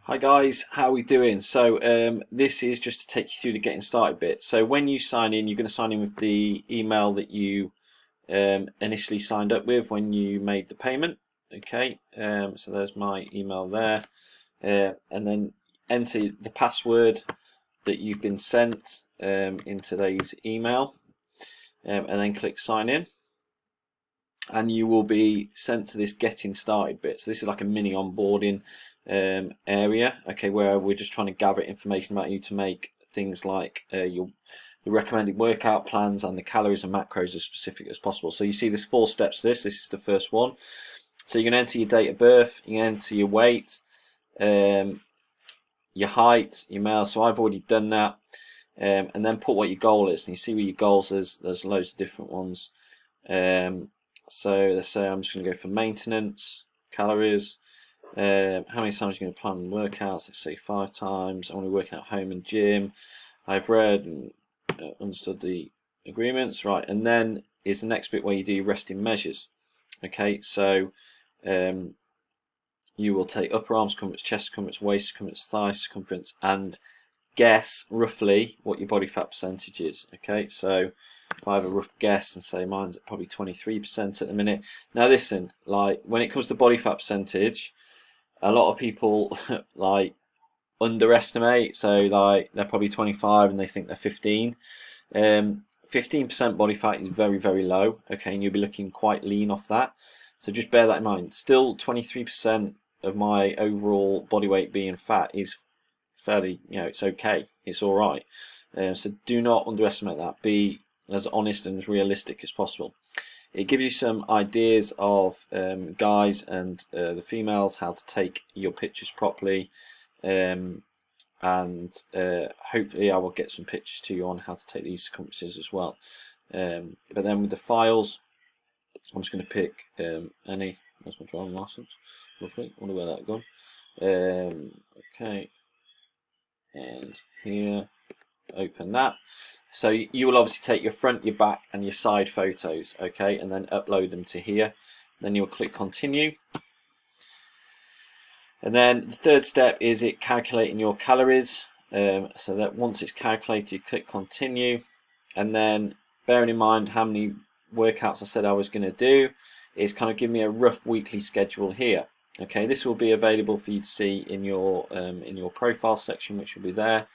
Hi guys, how are we doing? So this is just to take you through the getting started bit. So when you sign in, you're going to sign in with the email that you initially signed up with when you made the payment. Okay, so there's my email there, and then enter the password that you've been sent in today's email, and then click sign in. And you will be sent to this getting started bit. So this is like a mini onboarding area, okay, where we're just trying to gather information about you to make things like the recommended workout plans and the calories and macros as specific as possible. So you see there's 4 steps to this. This is the first one. So you're going to enter your date of birth, you're going to enter your weight, your height, your male. So I've already done that. And then put what your goal is. And you see where your goals is, there's loads of different ones. So let's say I'm just going to go for maintenance, calories, how many times are you going to plan workouts? Let's say 5 times. I'm only working at home and gym. I've read and understood the agreements, right? And then is the next bit where you do your resting measures. Okay, so you will take upper arm circumference, chest circumference, waist circumference, thigh circumference, and guess roughly what your body fat percentage is. Okay, so if I have a rough guess and say mine's at probably 23% at the minute. Now listen, like when it comes to body fat percentage, a lot of people like underestimate. So like they're probably 25 and they think they're 15. 15% body fat is very, very low. Okay, and you'll be looking quite lean off that. So just bear that in mind. Still, 23% of my overall body weight being fat is fairly, it's okay, it's all right. So do not underestimate that. Be as honest and as realistic as possible. It gives you some ideas of guys and the females, how to take your pictures properly, and hopefully I will get some pictures to you on how to take these circumferences as well. But then with the files, I'm just going to pick any. That's my driving license. Lovely. I wonder where that gone. Okay. And here, open that. So you will obviously take your front, your back and your side photos, okay, and then upload them to here. Then you'll click continue, and then the third step is it calculating your calories. So that once it's calculated, click continue, and then bearing in mind how many workouts I said I was going to do, it's kind of give me a rough weekly schedule here. Okay, this will be available for you to see in your profile section, which will be there.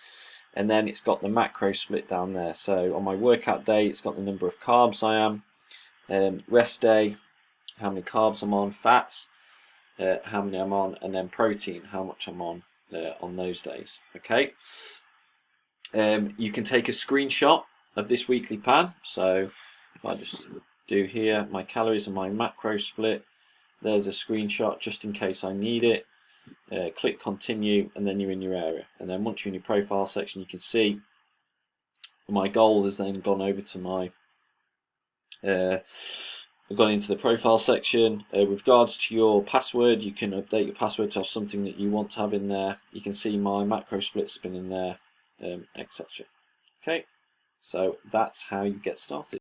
And then it's got the macro split down there. So on my workout day, it's got the number of carbs I am, rest day, how many carbs I'm on, fats, how many I'm on, and then protein, how much I'm on those days. Okay. You can take a screenshot of this weekly plan. So if I just do here my calories and my macro split, there's a screenshot just in case I need it. Click continue, and then you're in your area. And then once you're in your profile section, you can see my goal has then gone over to my I've gone into the profile section. With regards to your password, you can update your password to have something that you want to have in there. You can see my macro splits have been in there, etc. Okay, so that's how you get started.